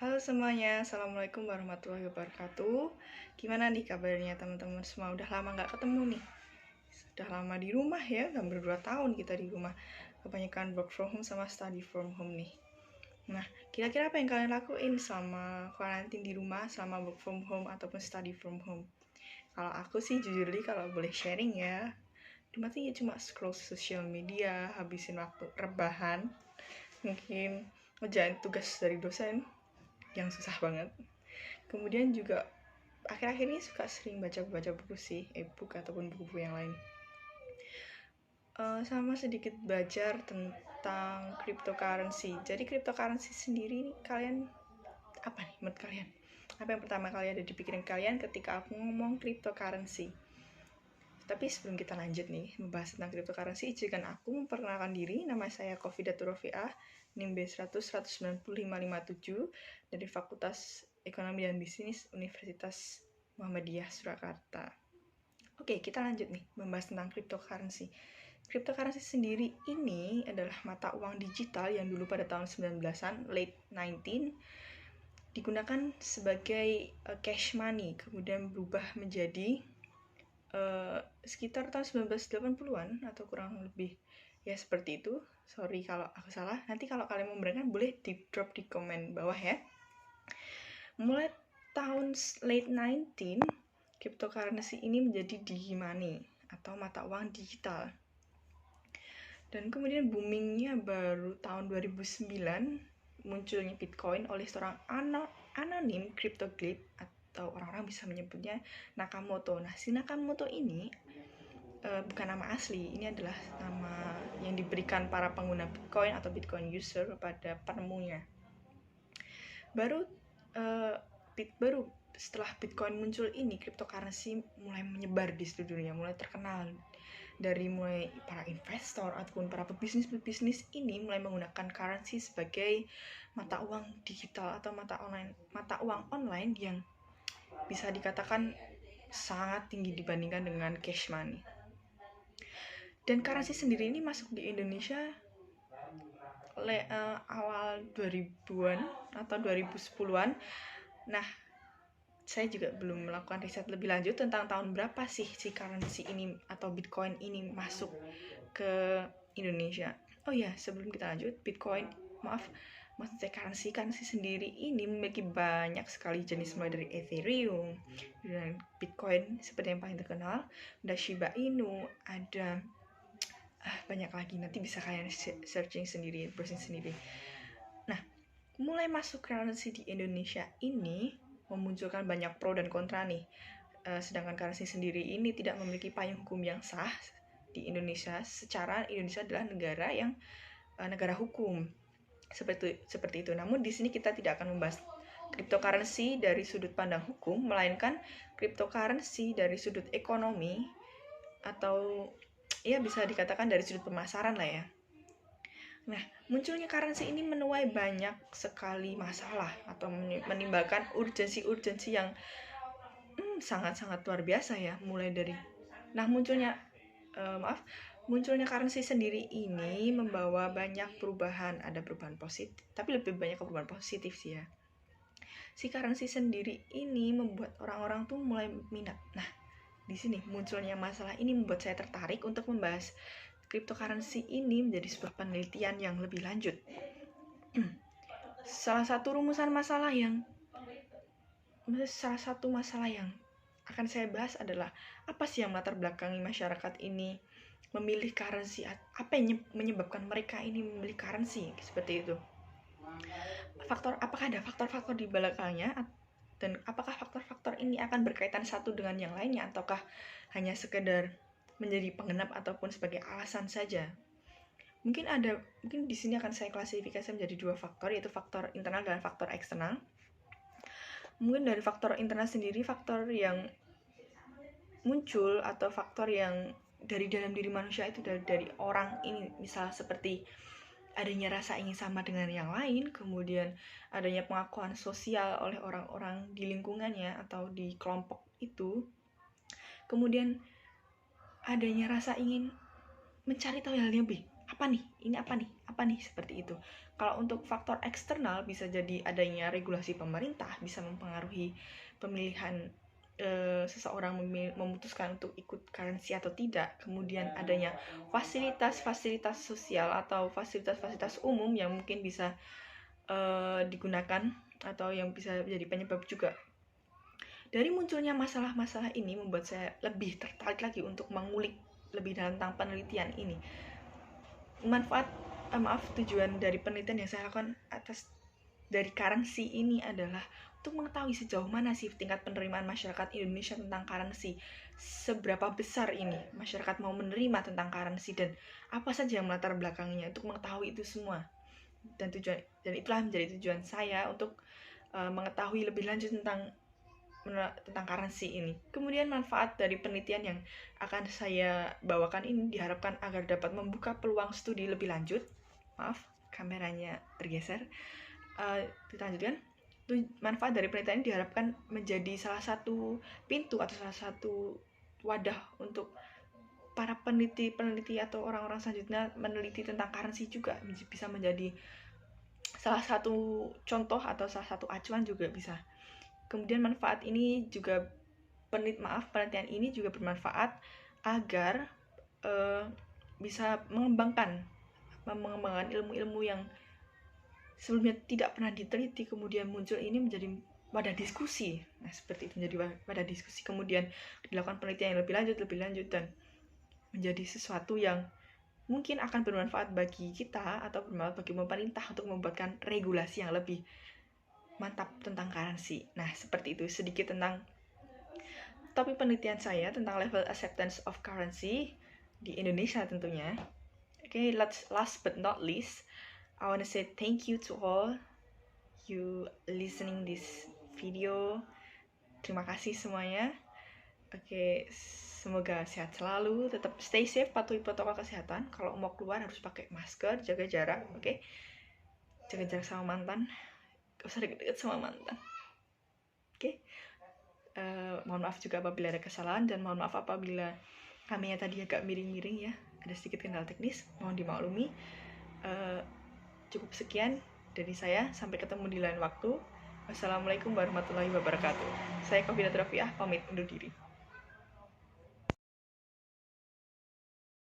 Halo semuanya, Assalamualaikum warahmatullahi wabarakatuh. Gimana nih kabarnya teman-teman semua? Udah lama nggak ketemu nih. Sudah lama di rumah ya, hampir 2 tahun kita di rumah. Kebanyakan work from home sama study from home nih. Nah, kira-kira apa yang kalian lakuin selama karantin di rumah, selama work from home ataupun study from home? Kalau aku sih jujur nih, kalau boleh sharing ya, cuma sih cuma scroll social media, habisin waktu rebahan, mungkin ngerjain tugas dari dosen yang susah banget. Kemudian juga akhir-akhir ini suka sering baca-baca buku sih, e-book ataupun buku-buku yang lain. Sama sedikit belajar tentang cryptocurrency. Jadi cryptocurrency sendiri kalian apa nih menurut kalian? Apa yang pertama kali ada di pikiran kalian ketika aku ngomong cryptocurrency? Tapi sebelum kita lanjut nih membahas tentang cryptocurrency, izinkan aku memperkenalkan diri. Nama saya Kofidatur Rofiah, NIM B100-19557 dari Fakultas Ekonomi dan Bisnis Universitas Muhammadiyah Surakarta. Oke, kita lanjut nih membahas tentang cryptocurrency. Cryptocurrency sendiri ini adalah mata uang digital yang dulu pada tahun 19-an, late 19, digunakan sebagai cash money, kemudian berubah menjadi sekitar tahun 1980-an atau kurang lebih ya seperti itu. Sorry kalau aku salah. Nanti kalau kalian mau membenarkan boleh di drop di komen bawah ya. Mulai tahun late 19, cryptocurrency ini menjadi money atau mata uang digital. Dan kemudian boomingnya baru tahun 2009 munculnya Bitcoin oleh seorang anonim cryptoglyph atau orang-orang bisa menyebutnya Nakamoto. Nah, si Nakamoto ini bukan nama asli, ini adalah nama yang diberikan para pengguna Bitcoin atau Bitcoin user kepada penemunya. Baru setelah Bitcoin muncul ini, cryptocurrency mulai menyebar di seluruh dunia, mulai terkenal. Dari mulai para investor ataupun para pebisnis ini mulai menggunakan currency sebagai mata uang digital atau mata uang online yang bisa dikatakan sangat tinggi dibandingkan dengan cash money. Dan currency sendiri ini masuk di Indonesia awal 2000-an atau 2010-an. Nah, saya juga belum melakukan riset lebih lanjut tentang tahun berapa sih si currency ini atau Bitcoin ini masuk ke Indonesia. Oh ya, sebelum kita lanjut, maksud saya currency sendiri ini memiliki banyak sekali jenis, mulai dari Ethereum dan Bitcoin seperti yang paling terkenal, ada Shiba Inu, ada banyak lagi, nanti bisa kalian searching sendiri, browsing sendiri. Nah, mulai masuk currency di Indonesia ini memunculkan banyak pro dan kontra nih. Sedangkan currency sendiri ini tidak memiliki payung hukum yang sah di Indonesia, secara Indonesia adalah negara hukum. Seperti itu. Namun di sini kita tidak akan membahas cryptocurrency dari sudut pandang hukum, melainkan cryptocurrency dari sudut ekonomi atau ya bisa dikatakan dari sudut pemasaran lah ya. Nah, munculnya currency ini menuai banyak sekali masalah atau menimbulkan urgensi yang sangat-sangat luar biasa ya. Mulai dari munculnya currency sendiri ini membawa banyak perubahan. Ada perubahan positif, tapi lebih banyak perubahan positif sih ya. Si currency sendiri ini membuat orang-orang tuh mulai minat. Nah, di sini munculnya masalah ini membuat saya tertarik untuk membahas cryptocurrency ini menjadi sebuah penelitian yang lebih lanjut. Salah satu masalah yang akan saya bahas adalah apa sih yang melatar belakangi masyarakat ini memilih currency, apa yang menyebabkan mereka ini memilih currency seperti itu. Apakah ada faktor-faktor di belakangnya, dan apakah faktor-faktor ini akan berkaitan satu dengan yang lainnya, ataukah hanya sekedar menjadi penggenap ataupun sebagai alasan saja. Mungkin di sini akan saya klasifikasi menjadi dua faktor, yaitu faktor internal dan faktor eksternal. Mungkin dari faktor internal sendiri, faktor yang muncul atau faktor yang dari dalam diri manusia itu dari orang ini, misal seperti adanya rasa ingin sama dengan yang lain, kemudian adanya pengakuan sosial oleh orang-orang di lingkungannya atau di kelompok itu, kemudian adanya rasa ingin mencari tahu yang lebih, apa apa nih, seperti itu. Kalau untuk faktor eksternal bisa jadi adanya regulasi pemerintah bisa mempengaruhi pemilihan seseorang memutuskan untuk ikut currency atau tidak. Kemudian adanya fasilitas-fasilitas sosial atau fasilitas-fasilitas umum yang mungkin bisa digunakan atau yang bisa menjadi penyebab juga. Dari munculnya masalah-masalah ini membuat saya lebih tertarik lagi untuk mengulik lebih dalam tentang penelitian ini. Tujuan dari penelitian yang saya lakukan dari currency ini adalah untuk mengetahui sejauh mana sih tingkat penerimaan masyarakat Indonesia tentang currency, seberapa besar ini masyarakat mau menerima tentang currency, dan apa saja yang melatar belakangnya, untuk mengetahui itu semua. Dan itulah menjadi tujuan saya untuk mengetahui lebih lanjut tentang currency ini. Kemudian manfaat dari penelitian yang akan saya bawakan ini diharapkan agar dapat membuka peluang studi lebih lanjut. Maaf, kameranya bergeser. Kita lanjutkan. Manfaat dari penelitian ini diharapkan menjadi salah satu pintu atau salah satu wadah untuk para peneliti atau orang-orang selanjutnya meneliti tentang currency juga, bisa menjadi salah satu contoh atau salah satu acuan juga bisa. Kemudian manfaat ini juga penelitian ini juga bermanfaat agar bisa mengembangkan ilmu-ilmu yang sebelumnya tidak pernah diteliti, kemudian muncul ini menjadi wadah diskusi. Nah, seperti itu, menjadi wadah diskusi, kemudian dilakukan penelitian yang lebih lanjut dan menjadi sesuatu yang mungkin akan bermanfaat bagi kita atau bermanfaat bagi pemerintah untuk membuatkan regulasi yang lebih mantap tentang currency. Nah, seperti itu sedikit tentang topik penelitian saya tentang level acceptance of currency di Indonesia tentunya. Okay, last but not least, I want to say thank you to all you listening this video. Terima kasih semuanya. Oke, semoga sehat selalu, tetap stay safe, patuhi protokol kesehatan. Kalau mau keluar harus pakai masker, jaga jarak, oke? Jaga jarak sama mantan, gak usah deket-deket sama mantan. Oke? Mohon maaf juga apabila ada kesalahan, dan mohon maaf apabila kameranya tadi agak miring-miring ya, ada sedikit kendala teknis, mohon dimaklumi. Cukup sekian dari saya, sampai ketemu di lain waktu. Wassalamualaikum warahmatullahi wabarakatuh. Saya Qafida Trafiah, pamit undur diri.